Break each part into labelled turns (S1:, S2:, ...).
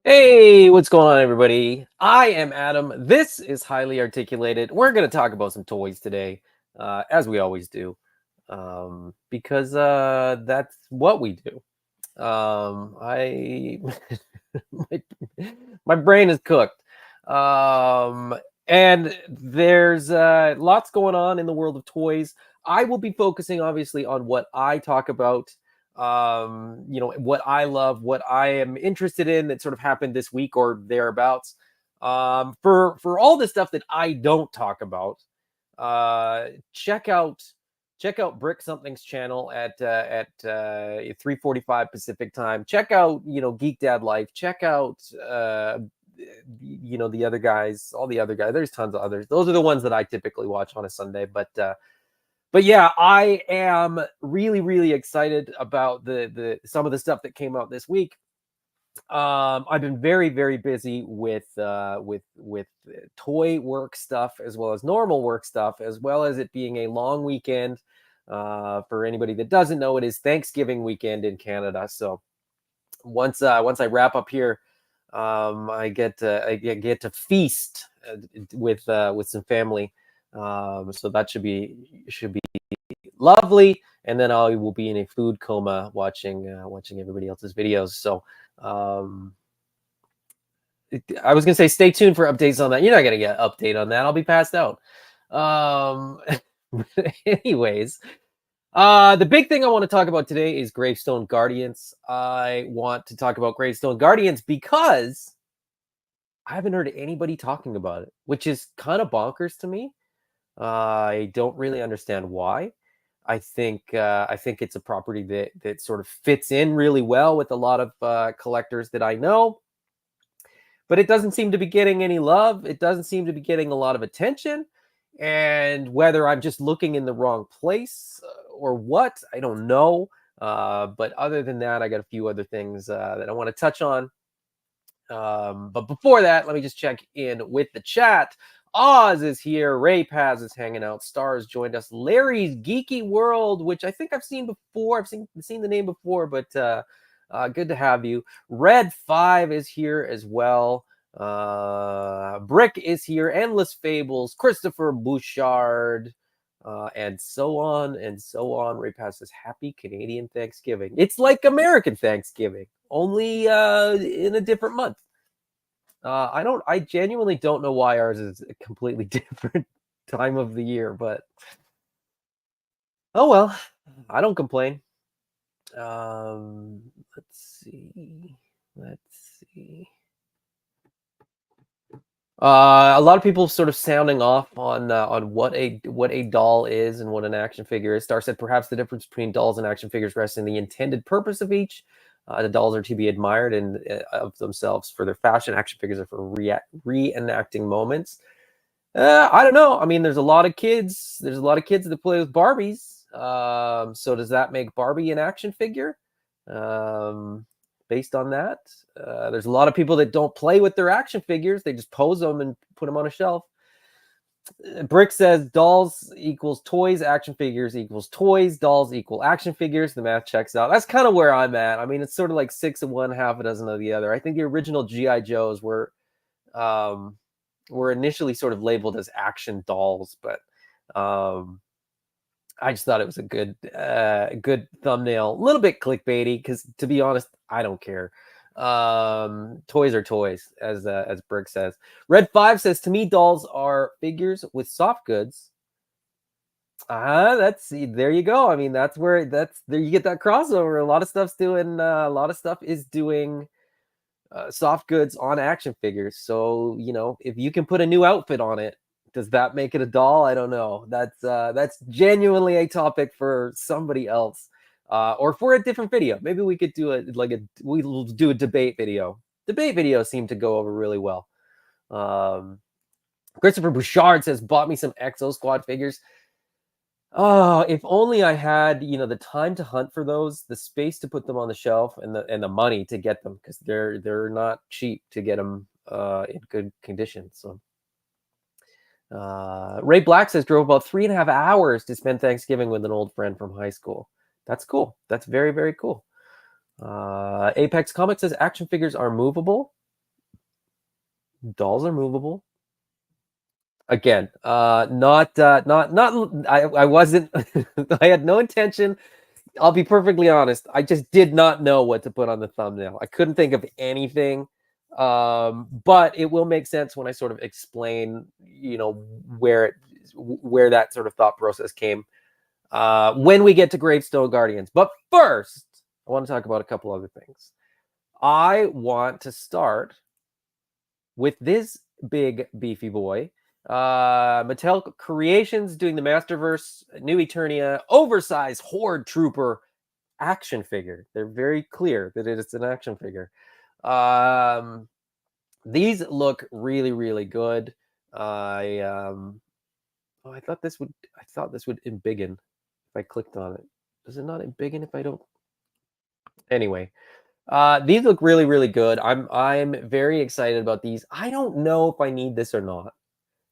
S1: Hey, what's going on, everybody? I am Adam. This is Highly Articulated. We're going to talk about some toys today, as we always do, because that's what we do. I my, my brain is cooked, and there's lots going on in the world of toys. I will be focusing, obviously, on what I talk about, what I love, what I am interested in that sort of happened this week or thereabouts. For all the stuff that I don't talk about, uh check out Brick Something's channel at 3:45 Pacific time. Check out Geek Dad Life. Check out the other guys, all the other guys. There's tons of others. Those are the ones that I typically watch on a Sunday. But yeah, I am really excited about the some of the stuff that came out this week. I've been very busy with toy work stuff as well as normal work stuff, as well as it being a long weekend. For anybody that doesn't know, it is Thanksgiving weekend in Canada. So once I wrap up here, I get to feast with some family. So that should be lovely. And then I will be in a food coma watching everybody else's videos. So I was gonna say stay tuned for updates on that. You're not gonna get an update on that. I'll be passed out. Anyways, the big thing I want to talk about today is Gravestone Guardians. I want to talk about Gravestone Guardians because I haven't heard anybody talking about it, which is kind of bonkers to me. I don't really understand why. I think it's a property that sort of fits in really well with a lot of collectors that I know, but it doesn't seem to be getting any love. It doesn't seem to be getting a lot of attention. And whether I'm just looking in the wrong place or what, I don't know. But other than that, I got a few other things that I want to touch on. But before that, let me just check in with the chat. Oz is here. Ray Paz is hanging out. Stars joined us. Larry's Geeky World, which I think I've seen before. I've seen the name before, but good to have you. Red 5 is here as well. Brick is here. Endless Fables. Christopher Bouchard. And so on and so on. Ray Paz says, Happy Canadian Thanksgiving. It's like American Thanksgiving, only in a different month. I genuinely don't know why ours is a completely different time of the year, but oh well, I don't complain. Let's see. A lot of people sort of sounding off on what a doll is and what an action figure is. Star said perhaps the difference between dolls and action figures rests in the intended purpose of each. The dolls are to be admired and of themselves for their fashion. Action figures are for reenacting moments. I don't know. I mean, there's a lot of kids. There's a lot of kids that play with Barbies. So does that make Barbie an action figure? Based on that, there's a lot of people that don't play with their action figures. They just pose them and put them on a shelf. Brick says dolls equals toys, action figures equals toys, dolls equal action figures. The math checks out. That's kind of where I'm at. I mean, it's sort of like 6 of one, half a dozen of the other. I think the original GI Joes were initially sort of labeled as action dolls, but I just thought it was a good thumbnail. A little bit clickbaity because, to be honest, I don't care. Toys are toys, as Brick says. Red 5 says, to me, dolls are figures with soft goods. There you go. I mean, there you get that crossover. A lot of stuff is doing soft goods on action figures. So, if you can put a new outfit on it, does that make it a doll? I don't know. That's genuinely a topic for somebody else. Or for a different video. Maybe we could do we'll do a debate video. Debate videos seem to go over really well. Christopher Bouchard says, bought me some Exo Squad figures. Oh, if only I had, the time to hunt for those, the space to put them on the shelf, and the money to get them, because they're not cheap to get them in good condition. So Ray Black says, drove about 3.5 hours to spend Thanksgiving with an old friend from high school. That's cool. That's very, very cool. Apex Comics says action figures are movable. Dolls are movable. Again, not. I wasn't. I had no intention. I'll be perfectly honest. I just did not know what to put on the thumbnail. I couldn't think of anything. But it will make sense when I sort of explain, where that sort of thought process came when we get to Gravestone Guardians. But first, I want to talk about a couple other things. I want to start with this big beefy boy. Mattel Creations doing the Masterverse New Eternia oversized Horde Trooper action figure. They're very clear that it is an action figure. These look really, really good. I thought this would embiggen if I clicked on it. Does it not embiggen if I don't? Anyway, these look really, really good. I'm very excited about these. I don't know if I need this or not.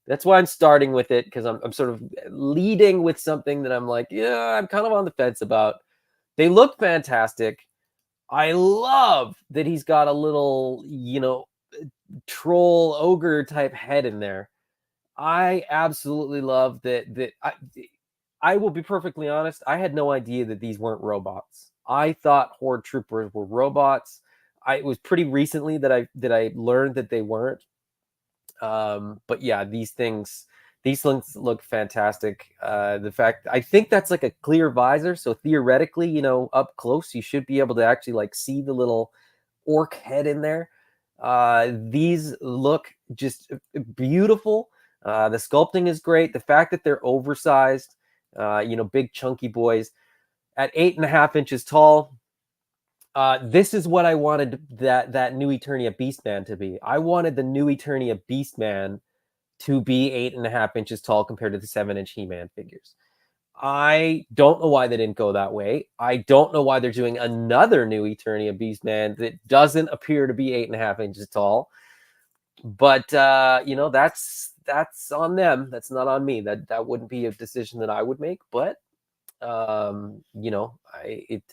S1: That's why I'm starting with it, because I'm sort of leading with something that I'm like, yeah, I'm kind of on the fence about. They look fantastic. I love that he's got a little, troll ogre type head in there. I absolutely love that. I will be perfectly honest. I had no idea that these weren't robots. I thought Horde Troopers were robots. It was pretty recently that I learned that they weren't. But yeah, these things look fantastic. The fact, I think that's like a clear visor, so theoretically, up close you should be able to actually like see the little orc head in there. These look just beautiful. The sculpting is great. The fact that they're oversized, big chunky boys at 8.5 inches tall. This is what I wanted that new Eternia Beastman to be. I wanted the new Eternia Beastman to be 8.5 inches tall compared to the 7-inch He-Man figures. I don't know why they didn't go that way. I don't know why they're doing another new Eternia Beastman that doesn't appear to be 8.5 inches tall. But that's on them. That's not on me. That wouldn't be a decision that I would make. But it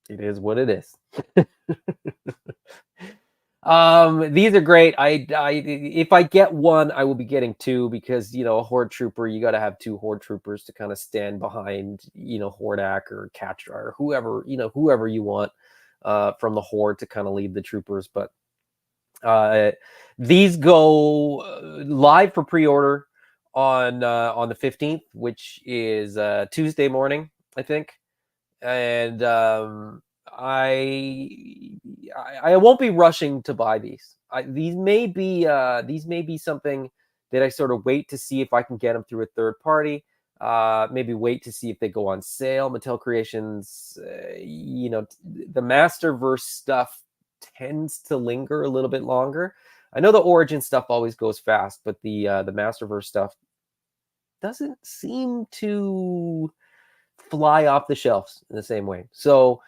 S1: is what it is. These are great. If I get one, I will be getting two, because a Horde Trooper, you got to have two Horde Troopers to kind of stand behind, Hordak or Catra or whoever you want from the Horde to kind of lead the troopers. But these go live for pre-order on the 15th, which is Tuesday morning, I think. And I won't be rushing to buy these. These may be something that I sort of wait to see if I can get them through a third party. Maybe wait to see if they go on sale. Mattel Creations, the Masterverse stuff tends to linger a little bit longer. I know the Origin stuff always goes fast, but the Masterverse stuff doesn't seem to fly off the shelves in the same way. So,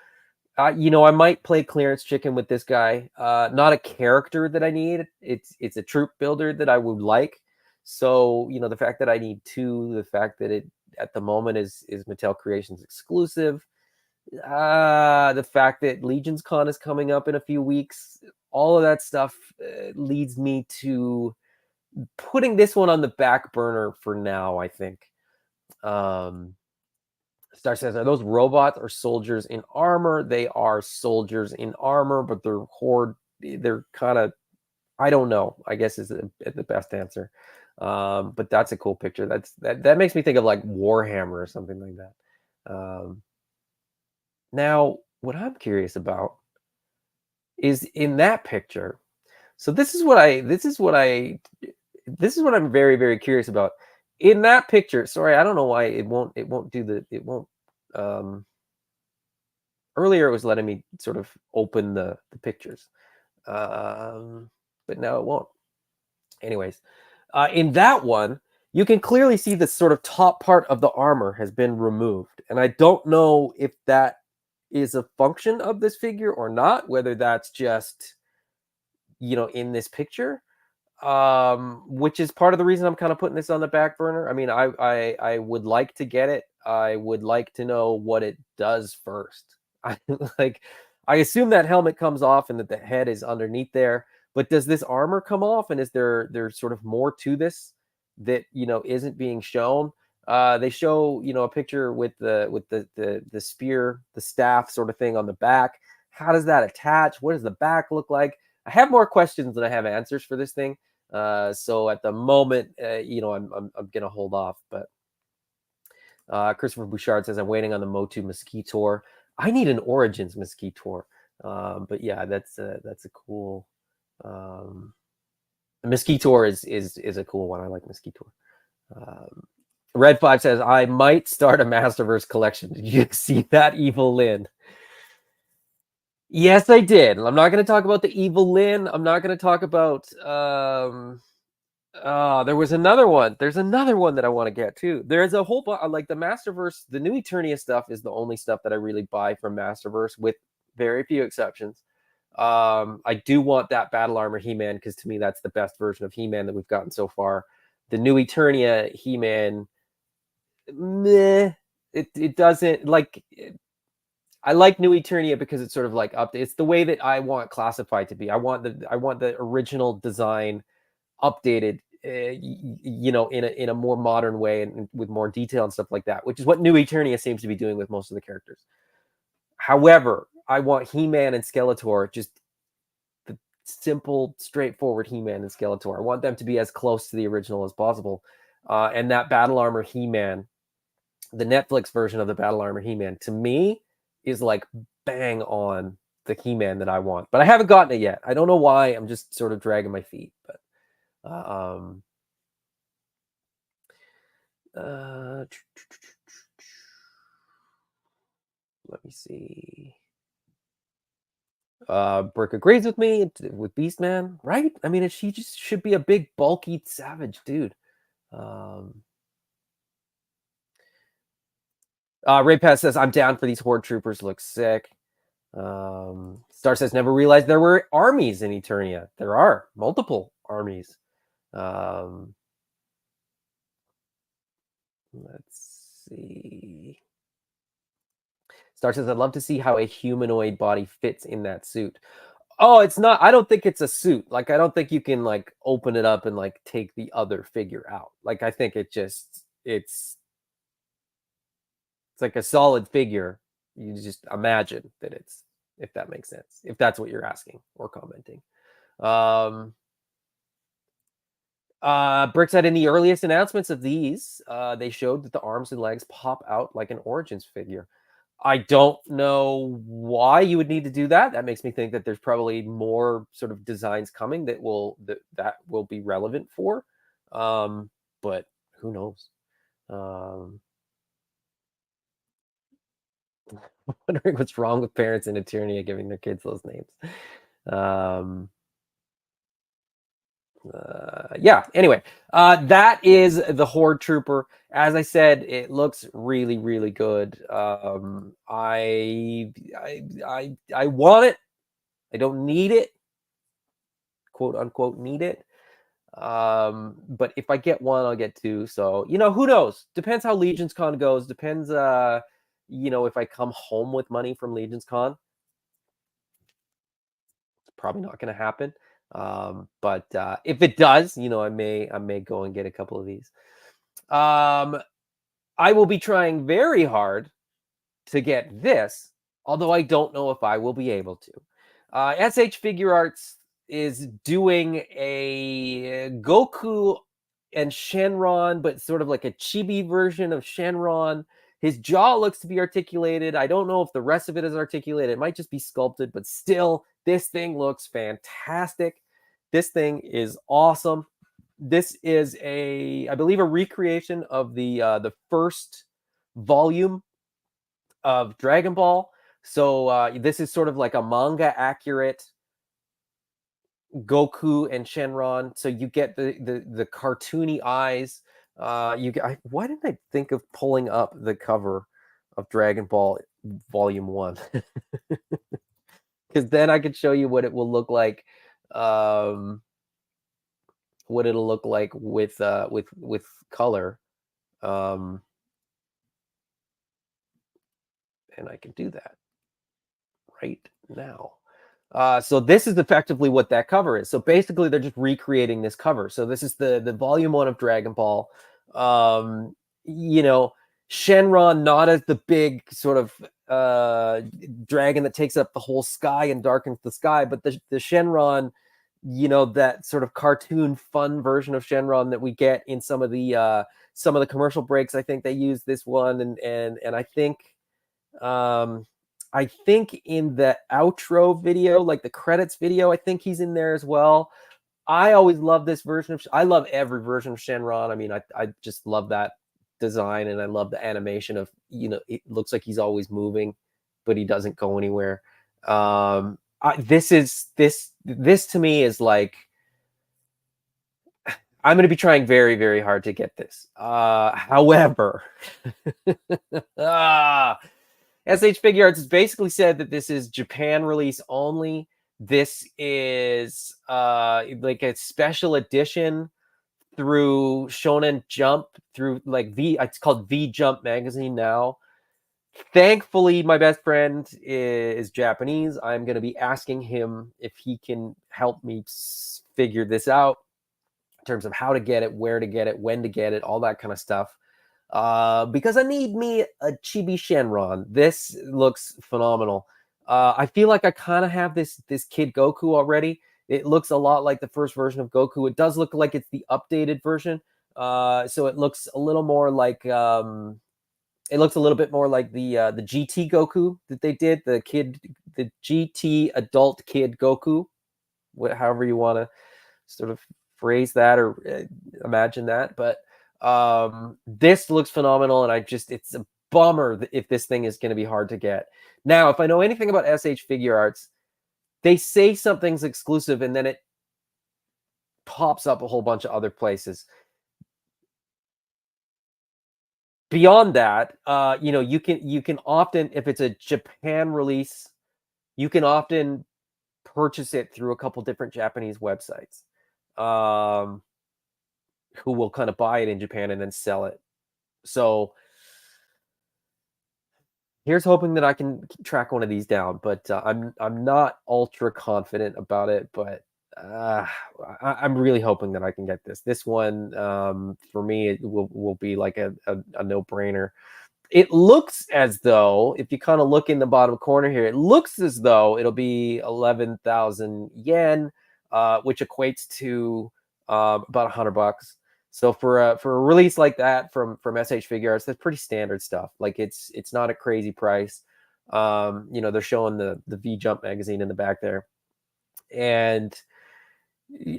S1: I might play clearance chicken with this guy. Not a character that I need. It's a troop builder that I would like. So, the fact that I need two, the fact that it at the moment is Mattel Creations exclusive, the fact that Legions Con is coming up in a few weeks, all of that stuff leads me to putting this one on the back burner for now, I think. Star says, are those robots or soldiers in armor? They are soldiers in armor, but they're Horde. They're kind of, I don't know, I guess is the best answer. But that's a cool picture. That makes me think of like Warhammer or something like that. Now, what I'm curious about is in that picture. So this is what I'm very, very curious about. In that picture, sorry, I don't know why it won't earlier it was letting me sort of open the pictures. But now it won't. Anyways, in that one, you can clearly see the sort of top part of the armor has been removed. And I don't know if that is a function of this figure or not, whether that's just, in this picture, which is part of the reason I'm kind of putting this on the back burner. I mean, I would like to get it. I would like to know what it does first. I like I assume that helmet comes off and that the head is underneath there, but does this armor come off, and is there's sort of more to this that, isn't being shown? They show, a picture with the spear, the staff sort of thing on the back. How does that attach? What does the back look like? I have more questions than I have answers for this thing. So at the moment, I'm gonna hold off. But Christopher Bouchard says I'm waiting on the Motu Mosquitor. I need an Origins Mosquitor. But yeah, that's a cool. Um, Mosquitor is a cool one. I like Mosquitor. Um, Red 5 says I might start a Masterverse collection. Did you see that, Evil Lynn? Yes, I did. I'm not going to talk about the Evil Lynn. I'm not going to talk about there was another one. There's another one that I want to get too. There's a whole bunch, like the Masterverse, the new Eternia stuff is the only stuff that I really buy from Masterverse, with very few exceptions. I do want that Battle Armor He-Man, because to me that's the best version of He-Man that we've gotten so far. The new Eternia He-Man, meh. It doesn't like. I like New Eternia because it's sort of like up. It's the way that I want Classified to be. I want the original design updated, in a more modern way, and with more detail and stuff like that, which is what New Eternia seems to be doing with most of the characters. However, I want He-Man and Skeletor, just the simple, straightforward He-Man and Skeletor. I want them to be as close to the original as possible. And that Battle Armor He-Man, the Netflix version of the Battle Armor He-Man, to me is like bang on the He-Man that I want. But I haven't gotten it yet. I don't know why. I'm just sort of dragging my feet. But let me see. Brooke agrees with me with Beastman, right? I mean, she just should be a big, bulky, savage dude. Ray Pass says, I'm down for these Horde Troopers. Look sick. Star says, never realized there were armies in Eternia. There are multiple armies. Let's see. Star says, I'd love to see how a humanoid body fits in that suit. Oh, it's not. I don't think it's a suit. Like, I don't think you can like open it up and like take the other figure out. Like, I think it's like a solid figure. You just imagine that it's, if that makes sense, if that's what you're asking or commenting. Brick said in the earliest announcements of these, they showed that the arms and legs pop out like an Origins figure. I don't know why you would need to do that. That makes me think that there's probably more sort of designs coming that will be relevant for. But who knows? Wondering what's wrong with parents in Eternia giving their kids those names. Yeah, anyway, that is the Horde Trooper. As I said, it looks really, really good. I want it. I don't need it, quote unquote need it. But if I get one, I'll get two. So, who knows? Depends how Legions Con goes. Depends, if I come home with money from Legions Con. It's probably not going to happen. But if it does, I may go and get a couple of these. I will be trying very hard to get this, although I don't know if I will be able to. SH Figure Arts is doing a Goku and Shenron, but sort of like a chibi version of Shenron. His jaw looks to be articulated. I don't know if the rest of it is articulated. It might just be sculpted, but still, this thing looks fantastic. This thing is awesome. This is I believe, a recreation of the first volume of Dragon Ball. So this is sort of like a manga accurate Goku and Shenron. So you get the cartoony eyes. Why didn't I think of pulling up the cover of Dragon Ball Volume 1? Because then I could show you what it will look like. What it'll look like with color. and I can do that right now. So this is effectively what that cover is. So basically, they're just recreating this cover. So this is the volume 1 of Dragon Ball. Um, you know, Shenron not as the big sort of dragon that takes up the whole sky and darkens the sky, but the Shenron, that sort of cartoon fun version of Shenron that we get in some of the commercial breaks. I think they use this one, and I think in the outro video, like the credits video, I think he's in there as well. I always love this version I love every version of Shenron. I mean, I just love that design, and I love the animation of, it looks like he's always moving, but he doesn't go anywhere. This to me is like, I'm going to be trying very, very hard to get this. However, SH Figure Arts has basically said that this is Japan release only. This is like a special edition through Shonen Jump, through like it's called V Jump magazine now. Thankfully, my best friend is Japanese. I'm going to be asking him if he can help me figure this out in terms of how to get it, where to get it, when to get it, all that kind of stuff. Because I need me a Chibi Shenron. This looks phenomenal. I feel like I kind of have this Kid Goku already. It looks a lot like the first version of Goku. It does look like it's the updated version. So it looks a little more like it looks a little bit more like the GT Goku that they did, the GT adult Kid Goku, however you want to sort of phrase that or imagine that. But this looks phenomenal, and it's a bummer if this thing is going to be hard to get. Now, if I know anything about SH Figure Arts, they say something's exclusive and then it pops up a whole bunch of other places. Beyond that, you can often, if it's a Japan release, you can often purchase it through a couple different Japanese websites, who will kind of buy it in Japan and then sell it. So here's hoping that I can track one of these down, but I'm not ultra confident about it, but I'm really hoping that I can get this. This one, for me, it will be like a no-brainer. It looks as though, if you kind of look in the bottom corner here, it looks as though it'll be 11,000 yen, which equates to about $100. So for a release like that from SH Figure Arts, that's pretty standard stuff. Like it's not a crazy price. They're showing the V Jump magazine in the back there, and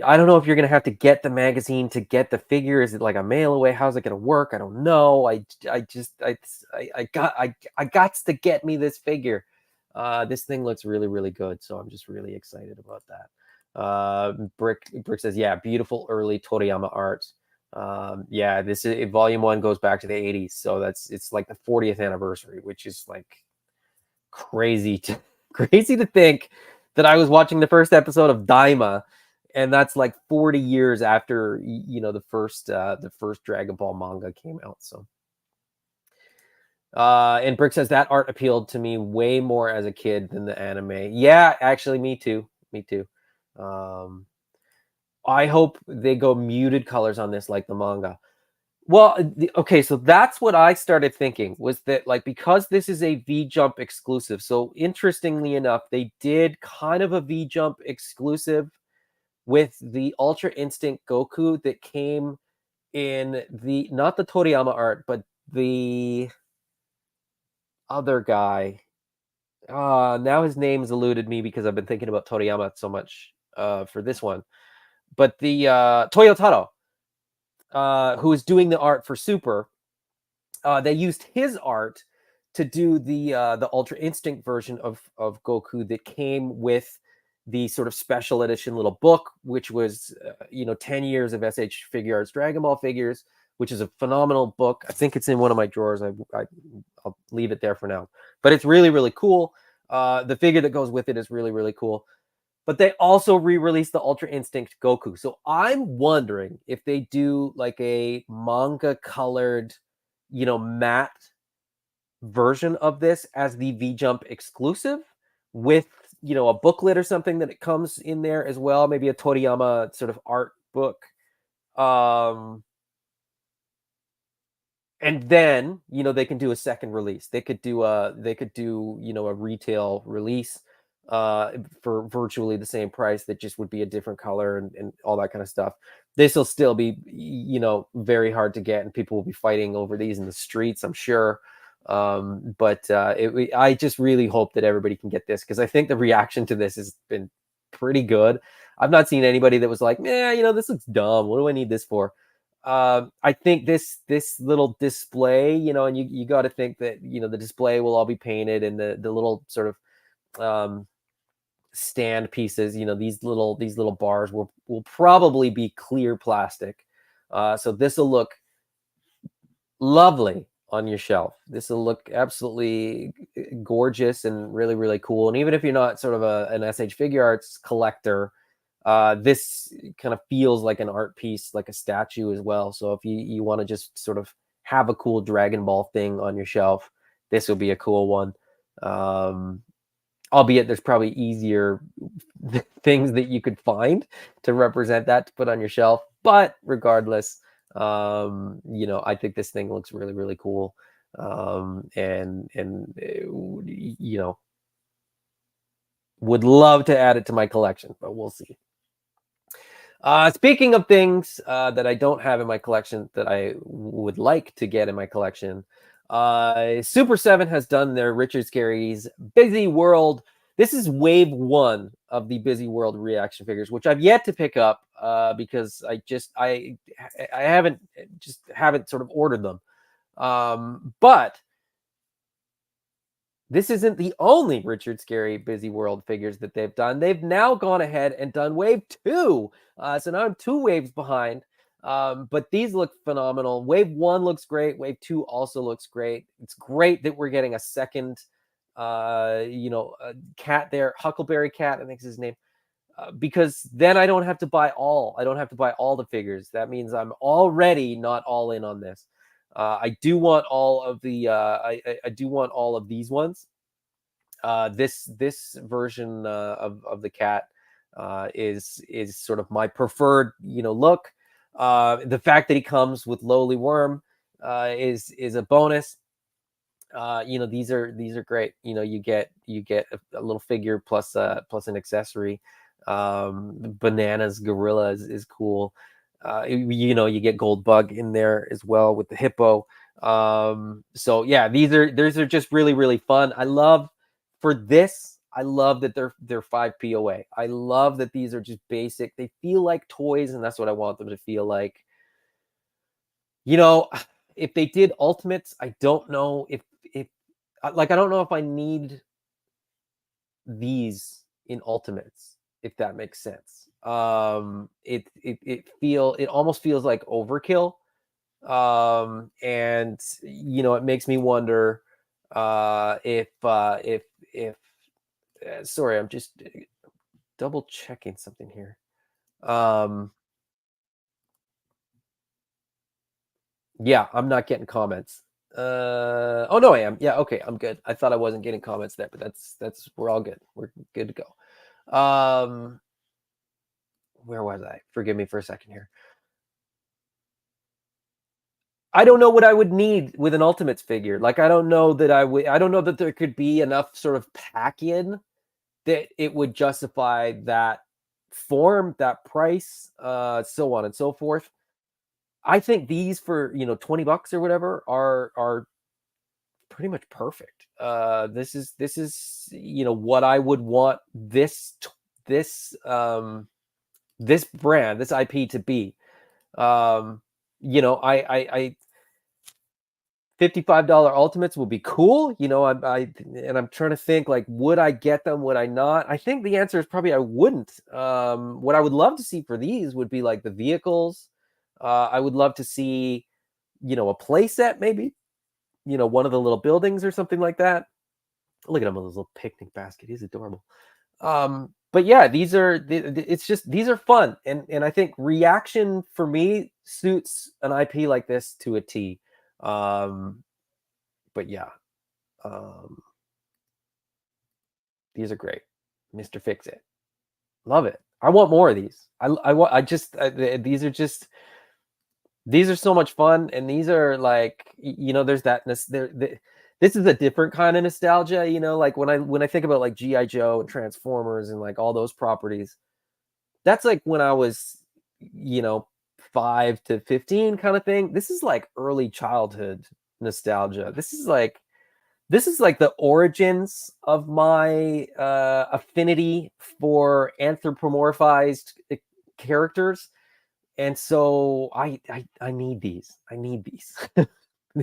S1: I don't know if you're gonna have to get the magazine to get the figure. Is it like a mail away? How's it gonna work? I don't know. I got to get me this figure. This thing looks really, really good, so I'm just really excited about that. Brick says, yeah, beautiful early Toriyama art. Yeah, this is volume 1 goes back to the 80s, so it's like the 40th anniversary, which is like crazy to think that I was watching the first episode of Daima, and that's like 40 years after the first Dragon Ball manga came out. So and Brick says that art appealed to me way more as a kid than the anime. Yeah, actually, me too. I hope they go muted colors on this like the manga. Well, okay, so that's what I started thinking, was that, like, because this is a V-Jump exclusive, so interestingly enough, they did kind of a V-Jump exclusive with the Ultra Instinct Goku that came in not the Toriyama art, but the other guy. Now his name's eluded me because I've been thinking about Toriyama so much for this one. But the Toyotaro, who is doing the art for Super, they used his art to do the Ultra Instinct version of Goku that came with the sort of special edition little book, which was 10 years of SH Figure Arts Dragon Ball figures, which is a phenomenal book. I think it's in one of my drawers. I'll leave it there for now, but it's really, really cool. The figure that goes with it is really, really cool. But they also re-released the Ultra Instinct Goku. So I'm wondering if they do like a manga colored, matte version of this as the V Jump exclusive with, a booklet or something that it comes in there as well, maybe a Toriyama sort of art book. Um, and then, they can do a second release. They could do a retail release uh for virtually the same price that just would be a different color and all that kind of stuff. This will still be, very hard to get, and people will be fighting over these in the streets, I'm sure. But I just really hope that everybody can get this, because I think the reaction to this has been pretty good. I've not seen anybody that was like, "Yeah, this looks dumb. What do I need this for?" I think this little display, and you got to think that the display will all be painted, and the little sort of stand pieces, these little bars will probably be clear plastic. So this will look lovely on your shelf. This will look absolutely gorgeous and really, really cool. And even if you're not sort of an SH Figure Arts collector, this kind of feels like an art piece, like a statue as well. So if you want to just sort of have a cool Dragon Ball thing on your shelf, this will be a cool one. Um, Albeit there's probably easier things that you could find to represent that to put on your shelf. But regardless, I think this thing looks really, really cool. And would love to add it to my collection, but we'll see. Speaking of things that I don't have in my collection that I would like to get in my collection, Super 7 has done their Richard Scarry's Busy World. This is wave one of the Busy World reaction figures, which I've yet to pick up because I haven't sort of ordered them. But this isn't the only Richard Scarry Busy World figures that they've done. They've now gone ahead and done wave two. So now I'm 2 waves behind. But these look phenomenal. Wave one looks great. Wave two also looks great. It's great that we're getting a second, cat there. Huckleberry Cat, I think is his name. Because then I don't have to buy all. I don't have to buy all the figures. That means I'm already not all in on this. I do want all of the. I do want all of these ones. This version of the cat is sort of my preferred look. The fact that he comes with Lowly Worm is a bonus. These are great. You get a little figure plus an accessory. Bananas Gorilla is cool. You get Gold Bug in there as well with the hippo. So yeah, these are just really, really fun. I love that they're 5 POA. I love that these are just basic. They feel like toys, and that's what I want them to feel like. If they did Ultimates, I don't know if I don't know if I need these in Ultimates, if that makes sense. It almost feels like overkill. And it makes me wonder if sorry, I'm just double checking something here. Yeah, I'm not getting comments. Oh no, I am. Yeah, okay, I'm good. I thought I wasn't getting comments there, but that's we're all good. We're good to go. Where was I? Forgive me for a second here. I don't know what I would need with an Ultimates figure. Like, I don't know that there could be enough sort of pack in that it would justify that form, that price, so on and so forth. I think these for, $20 or whatever are pretty much perfect. This is what I would want this brand, this IP to be. I $55 Ultimates will be cool. I'm trying to think, like, would I get them? Would I not? I think the answer is probably I wouldn't. What I would love to see for these would be like the vehicles. I would love to see, a play set, maybe, one of the little buildings or something like that. Look at him with his little picnic basket. He's adorable. But yeah, these are fun. And I think reaction for me suits an IP like this to a T. But yeah, Um, these are great. Mr. Fix It. Love it. I want more of these. I want. I just these are just these are so much fun, and these are like there's that this is a different kind of nostalgia. Like when I think about like GI Joe and Transformers and like all those properties, that's like when I was 5 to 15 kind of thing. This is like early childhood nostalgia. This is like the origins of my affinity for anthropomorphized characters, and so I need these. I need these.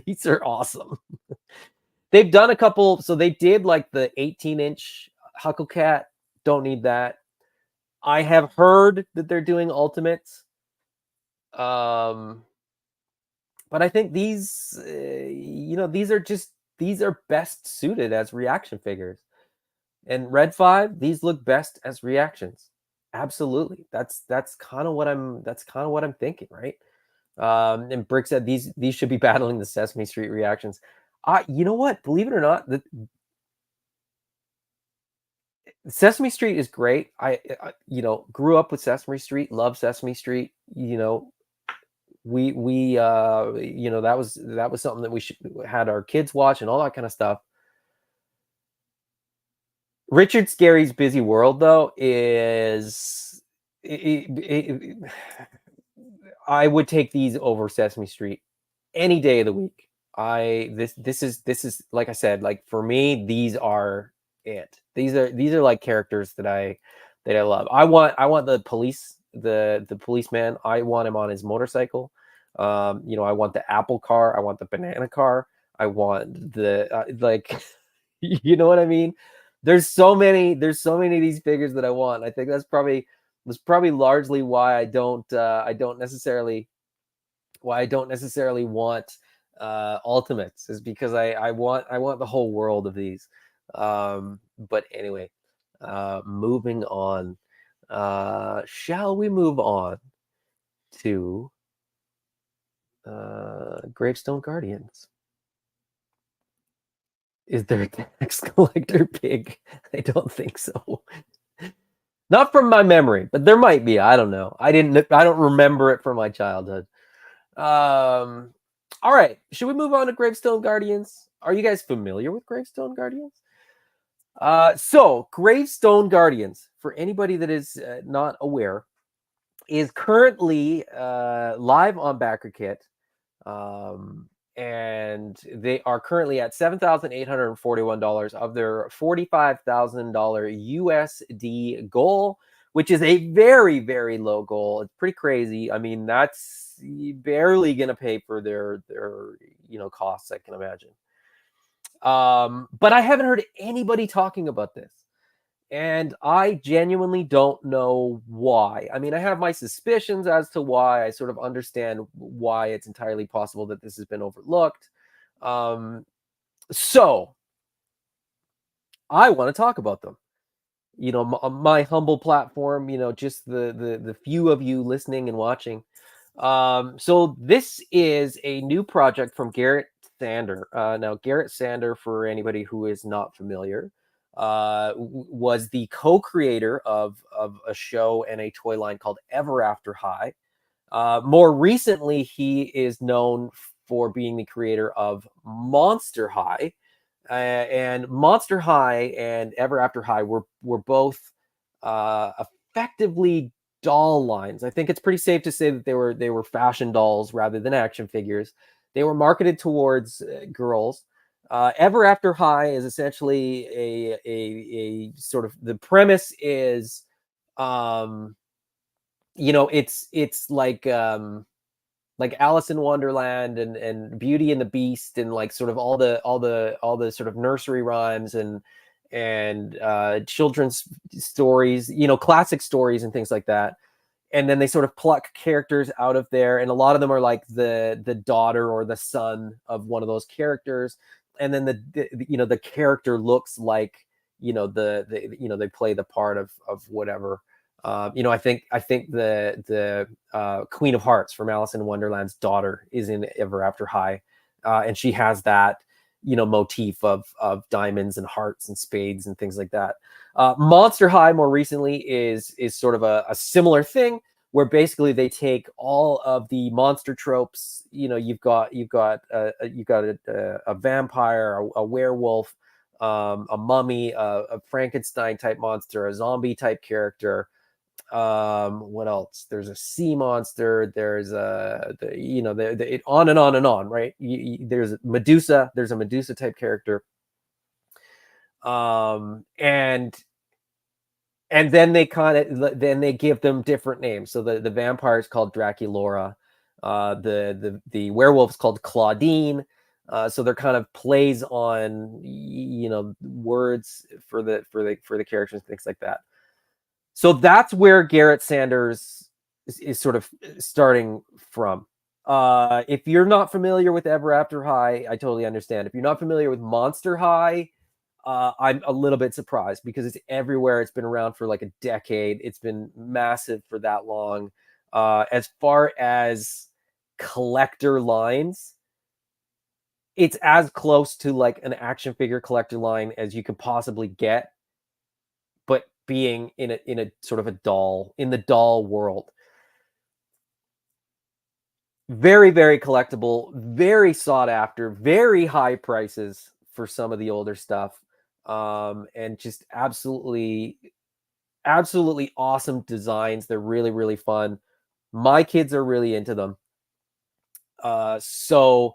S1: These are awesome. They've done a couple. So they did like the 18-inch Hucklecat. Don't need that. I have heard that they're doing ultimates. But I think these, these are best suited as reaction figures. And Red 5, these look best as reactions. Absolutely. That's kind of what I'm thinking, right? And Brick said these should be battling the Sesame Street reactions. You know what? Believe it or not, the Sesame Street is great. I grew up with Sesame Street, love Sesame Street. We that was something that we had our kids watch and all that kind of stuff. Richard Scarry's Busy World, though, is I would take these over Sesame Street any day of the week. This is like I said, like for me, these are it. These are like characters that I love. I want the policeman. I want him on his motorcycle. I want the apple car. I want the banana car. I want the like, you know what I mean? There's so many of these figures that I want. I think that's probably largely why I don't necessarily want ultimates, is because I want the whole world of these. But anyway, moving on. Shall we move on to Gravestone Guardians? Is there a tax collector pig? I don't think so. Not from my memory, but there might be. I don't know. I don't remember it from my childhood. All right. Should we move on to Gravestone Guardians? Are you guys familiar with Gravestone Guardians? So Gravestone Guardians, for anybody that is not aware, is currently live on Backerkit. And they are currently at $7,841 of their $45,000 USD goal, which is a very, very low goal. It's pretty crazy. I mean, that's barely going to pay for their costs, I can imagine. But I haven't heard anybody talking about this, and I genuinely don't know why. I mean, I have my suspicions as to why. I sort of understand why it's entirely possible that this has been overlooked. So I want to talk about them. My humble platform, just the few of you listening and watching. So this is a new project from Garrett Sander. Now, Garrett Sander, for anybody who is not familiar, was the co-creator of a show and a toy line called Ever After High. More recently, he is known for being the creator of Monster High. And Monster High and Ever After High were both effectively doll lines. I think it's pretty safe to say that they were fashion dolls rather than action figures. They were marketed towards girls. Ever After High is essentially a sort of, the premise is, it's like Alice in Wonderland and Beauty and the Beast, and like sort of all the sort of nursery rhymes and children's stories, classic stories and things like that. And then they sort of pluck characters out of there, and a lot of them are like the daughter or the son of one of those characters, and then the character looks like they play the part of whatever. I think the Queen of Hearts from Alice in Wonderland's daughter is in Ever After High, and she has that motif of diamonds and hearts and spades and things like that. Monster High more recently is sort of a similar thing, where basically they take all of the monster tropes. You've got a vampire, a werewolf, a mummy, a Frankenstein type monster, a zombie type character. What else? There's a sea monster. There's on and on and on, right? There's Medusa. There's a Medusa type character. And then they give them different names. So the vampire is called Draculaura. The werewolf's called Claudine. So they're kind of plays on words for the characters and things like that. So that's where Garrett Sanders is sort of starting from. If you're not familiar with Ever After High, I totally understand. If you're not familiar with Monster High, I'm a little bit surprised because it's everywhere. It's been around for like a decade. It's been massive for that long. As far as collector lines, it's as close to like an action figure collector line as you could possibly get, but being in a sort of in the doll world. Very, very collectible, very sought after, very high prices for some of the older stuff. And just absolutely awesome designs. They're really, really fun. My kids are really into them. So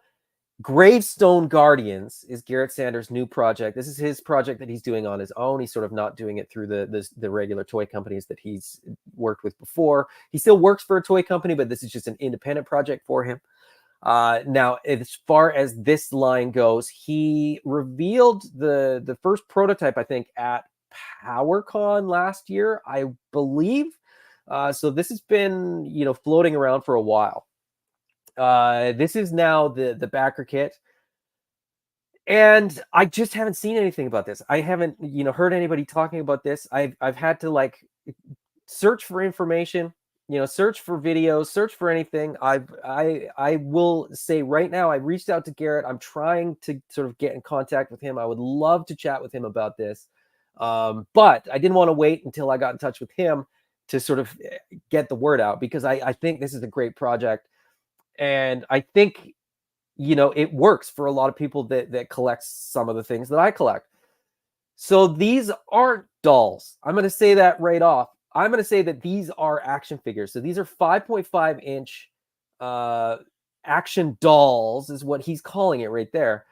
S1: Gravestone Guardians is Garrett Sanders' new project. This is his project that he's doing on his own. He's sort of not doing it through the regular toy companies that he's worked with before. He still works for a toy company, but this is just an independent project for him. Now, as far as this line goes, he revealed the first prototype, I think, at PowerCon last year, I believe. So this has been, floating around for a while. This is now the Backerkit, and I just haven't seen anything about this. I haven't, heard anybody talking about this. I've had to like search for information, search for videos, search for anything. I will say right now, I reached out to Garrett. I'm trying to sort of get in contact with him. I would love to chat with him about this, but I didn't want to wait until I got in touch with him to sort of get the word out, because I think this is a great project. And I think, it works for a lot of people that collect some of the things that I collect. So these aren't dolls. I'm going to say that right off. I'm going to say that these are action figures. So these are 5.5 inch action dolls, is what he's calling it right there.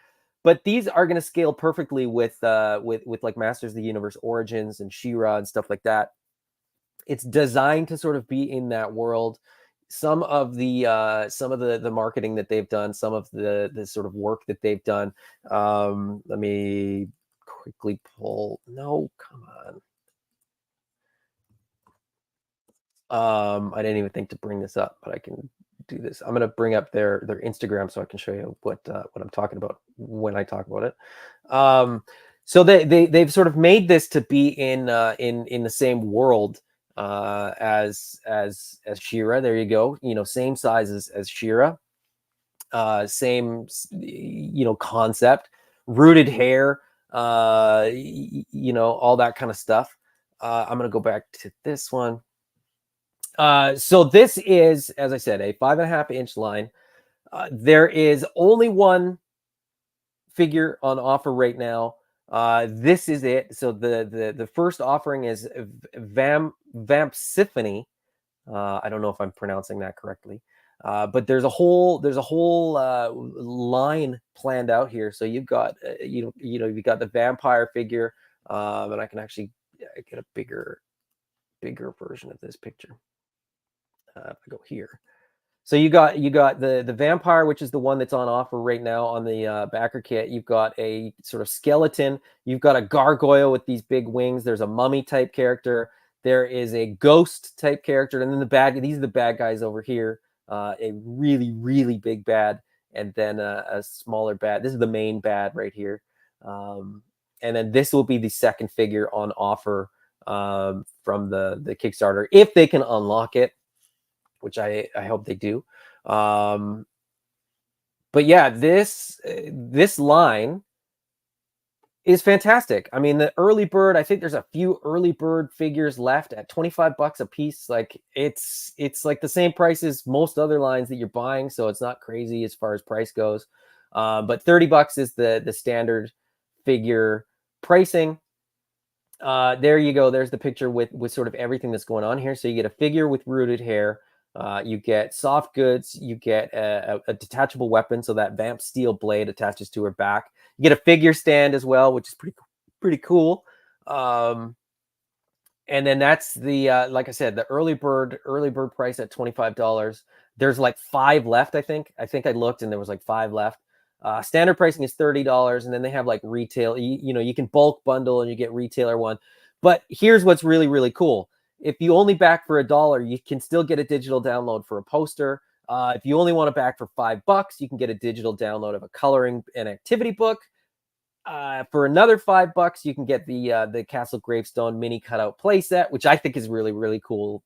S1: But these are going to scale perfectly with like Masters of the Universe Origins and She-Ra and stuff like that. It's designed to sort of be in that world. Some of the marketing that they've done, some of the sort of work that they've done. Let me quickly pull. No, come on. I didn't even think to bring this up, but I can do this. I'm going to bring up their Instagram so I can show you what I'm talking about when I talk about it. So they've sort of made this to be in the same world as She-Ra. There you go. Same size as She-Ra. Same concept. Rooted hair. All that kind of stuff. I'm gonna go back to this one. So this is, as I said, a 5.5 inch line. There is only one figure on offer right now. This is it. So the first offering is Vampsymphony. I don't know if I'm pronouncing that correctly, but there's a whole line planned out here. So you've got you've got the vampire figure, and I can actually get a bigger version of this picture. If I go here. So you got the vampire, which is the one that's on offer right now on the Backerkit. You've got a sort of skeleton. You've got a gargoyle with these big wings. There's a mummy type character. There is a ghost type character, and then these are the bad guys over here. A really, really big bad, and then a smaller bad. This is the main bad right here. And then this will be the second figure on offer from the Kickstarter, if they can unlock it, which I hope they do. But yeah, this line is fantastic. I mean, the early bird, I think there's a few early bird figures left at 25 bucks a piece. Like it's like the same price as most other lines that you're buying, so it's not crazy as far as price goes. But 30 bucks is the standard figure pricing. There you go. There's the picture with sort of everything that's going on here. So you get a figure with rooted hair. You get soft goods. You get a detachable weapon, so that vamp steel blade attaches to her back. You get a figure stand as well, which is pretty cool. Um, and then that's the like I said, the early bird price at $25. There's like 5 left, I think. I looked and there was like 5 left. Standard pricing is $30, and then they have like retail. You can bulk bundle and you get retailer one. But here's what's really cool. If you only back for $1, you can still get a digital download for a poster. If you only want to back for $5, you can get a digital download of a coloring and activity book. For another $5, you can get the Castle Gravestone mini cutout playset, which I think is really cool.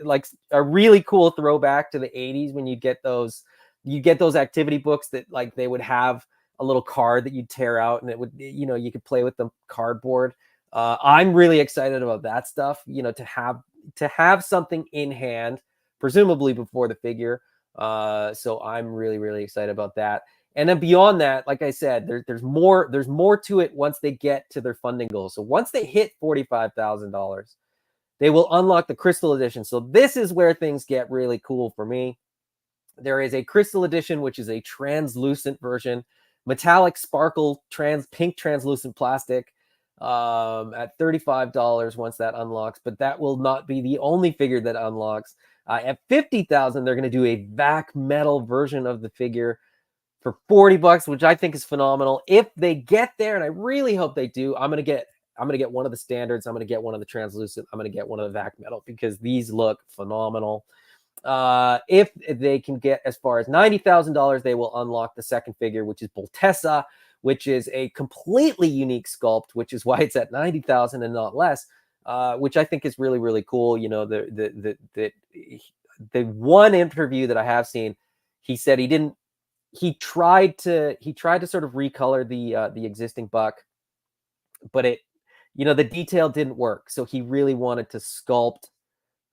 S1: Like a really cool throwback to the 80s when you get those activity books that like they would have a little card that you'd tear out and it would, you could play with the cardboard. I'm really excited about that stuff, to have something in hand, presumably before the figure. So I'm really excited about that. And then beyond that, like I said, there's more to it once they get to their funding goals. So once they hit $45,000, they will unlock the Crystal Edition. So this is where things get really cool for me. There is a Crystal Edition, which is a translucent version, metallic sparkle pink translucent plastic, at $35 once that unlocks. But that will not be the only figure that unlocks. At 50,000, they're going to do a vac metal version of the figure for 40 bucks, which I think is phenomenal. If they get there, and I really hope they do, I'm gonna get one of the standards, I'm gonna get one of the translucent, I'm gonna get one of the vac metal, because these look phenomenal. If they can get as far as $90,000, they will unlock the second figure, which is Voltessa, which is a completely unique sculpt, which is why it's at 90,000 and not less. Which I think is really cool. The one interview that I have seen, he said he tried to sort of recolor the existing buck, but the detail didn't work. So he really wanted to sculpt.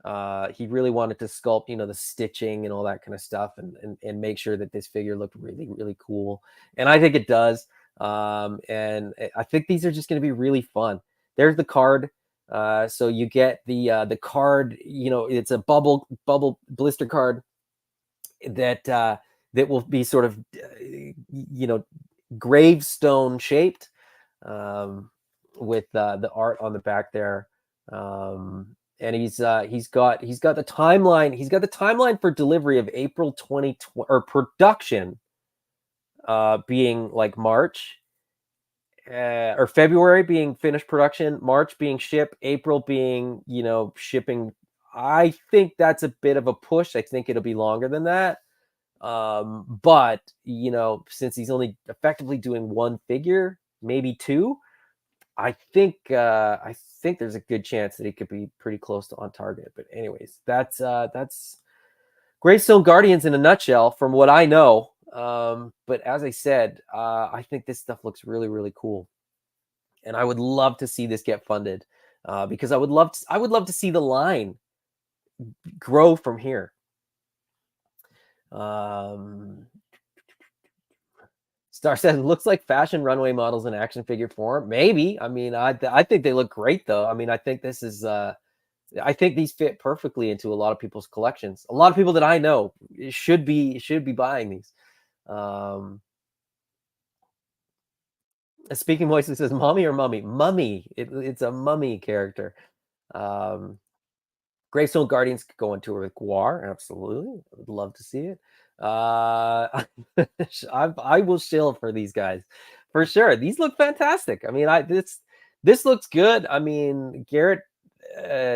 S1: The stitching and all that kind of stuff, and make sure that this figure looked really cool. And I think it does. And I think these are just going to be really fun. There's the card. So you get the card. It's a bubble blister card that will be sort of gravestone shaped, with the art on the back there. And he's got the timeline for delivery of April 2020, or production being like March, or February being finished production, March being ship, April being shipping. I think that's a bit of a push. I think it'll be longer than that. But since he's only effectively doing one figure, maybe two, I think there's a good chance that he could be pretty close to on target. But anyways, that's Gravestone Guardians in a nutshell from what I know. But as I said, I think this stuff looks really cool, and I would love to see this get funded, because I would love to see the line grow from here. Star says, looks like fashion runway models in action figure form. Maybe. I mean, I think they look great though. I mean, I think this is I think these fit perfectly into a lot of people's collections. A lot of people that I know should be buying these. Speaking voice says, mommy or mummy? Mummy. It's a mummy character. Gravestone Guardians could go on tour with Guar. Absolutely. I would love to see it. I will shill for these guys for sure. These look fantastic. I mean, this looks good. I mean, Garrett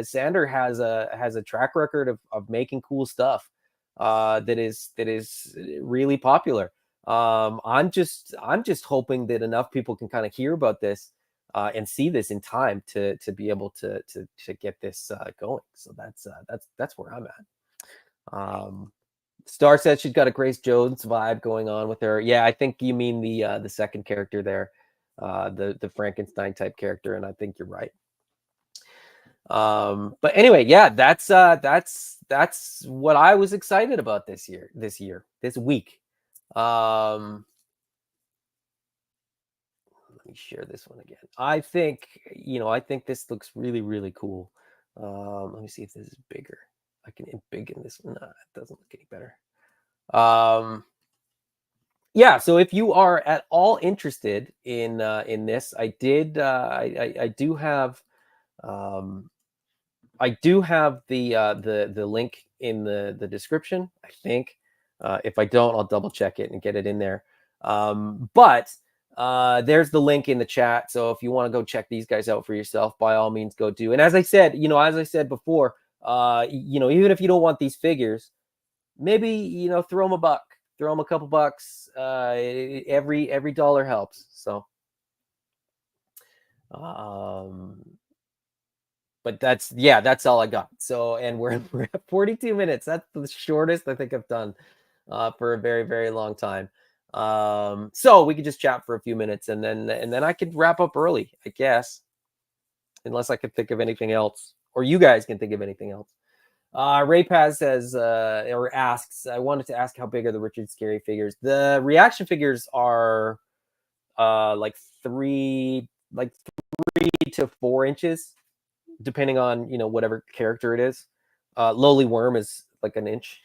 S1: Sander has a track record of making cool stuff that is really popular. I'm just hoping that enough people can kind of hear about this and see this in time to be able to get this going. So that's where I'm at. Star said she's got a Grace Jones vibe going on with her. Yeah, I think you mean the second character there. the Frankenstein type character, and I think you're right. But anyway, yeah, that's what I was excited about this week. Let me share this one again. I think this looks really cool. Let me see if this is bigger. I can big in this one. Nah, it doesn't look any better. Yeah, so if you are at all interested in this, I do have the link in the description, I think. If I don't, I'll double check it and get it in there. But there's the link in the chat. So if you want to go check these guys out for yourself, by all means, go do. And as I said before, even if you don't want these figures, maybe, throw them a couple bucks. Every dollar helps. So, but that's all I got. So, and we're at 42 minutes. That's the shortest I think I've done for a very long time. So we could just chat for a few minutes, and then I could wrap up early, I guess, unless I could think of anything else, or you guys can think of anything else. Ray Paz says or asks, I wanted to ask how big are the Richard Scarry figures? The reaction figures are like 3 to 4 inches, depending on whatever character it is. Lowly Worm is like an inch.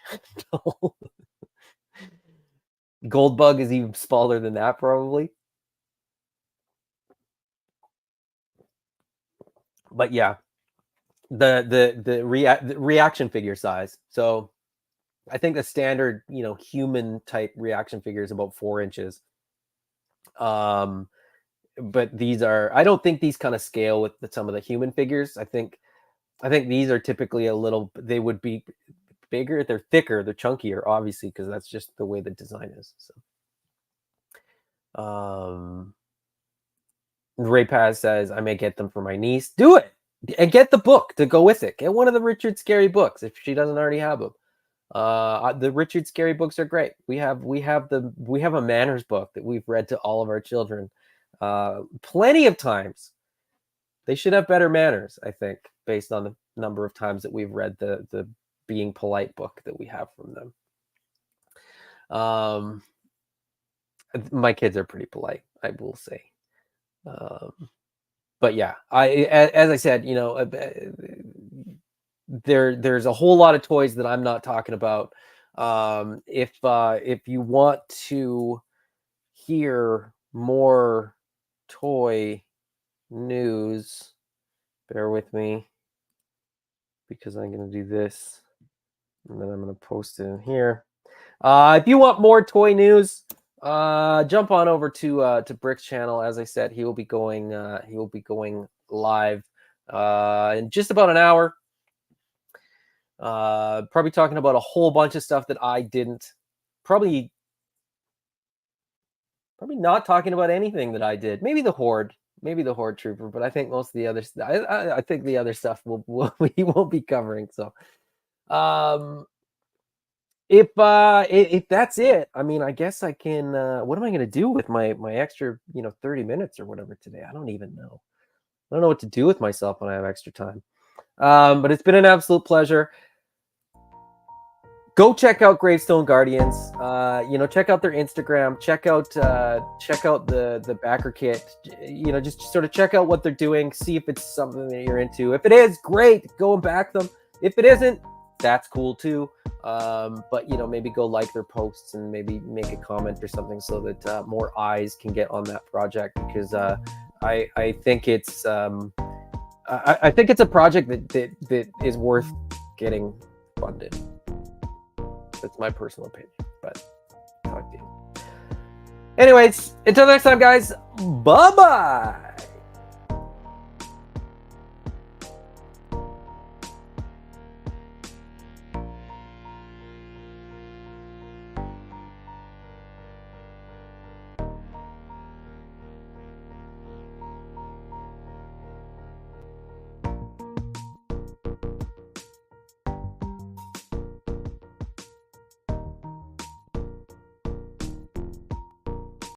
S1: Goldbug is even smaller than that, probably. But yeah, the reaction figure size. So I think the standard human type reaction figure is about 4 inches. But these are, I don't think these kind of scale with some of the human figures. I think these are typically they would be bigger, they're thicker, they're chunkier, obviously, because that's just the way the design is. So Ray Paz says, I may get them for my niece. Do it, and get the book to go with it. Get one of the Richard Scarry books if she doesn't already have them. The Richard Scarry books are great. We have a manners book that we've read to all of our children plenty of times. They should have better manners, I think, based on the number of times that we've read the Being Polite book that we have from them. My kids are pretty polite, I will say. But yeah, as I said, there's a whole lot of toys that I'm not talking about. If you want to hear more toy news, bear with me, because I'm going to do this and then I'm going to post it in here. If you want more toy news, jump on over to Brick's channel. As I said, he will be going live in just about an hour. Probably talking about a whole bunch of stuff that I didn't. Probably not talking about anything that I did. Maybe the Horde Trooper, but I think most of the other I think the other stuff we won't be covering. So if that's it, I mean, I guess I can what am I going to do with my extra 30 minutes or whatever today? I don't even know. I don't know what to do with myself when I have extra time. But it's been an absolute pleasure. Go check out Gravestone Guardians. Check out their Instagram. Check out the Backerkit. Just sort of check out what they're doing. See if it's something that you're into. If it is, great. Go and back them. If it isn't, that's cool too. But maybe go like their posts and maybe make a comment or something so that more eyes can get on that project, because I think it's I think it's a project that is worth getting funded. That's my personal opinion, but talk to you. Anyways, until next time, guys. Bye-bye.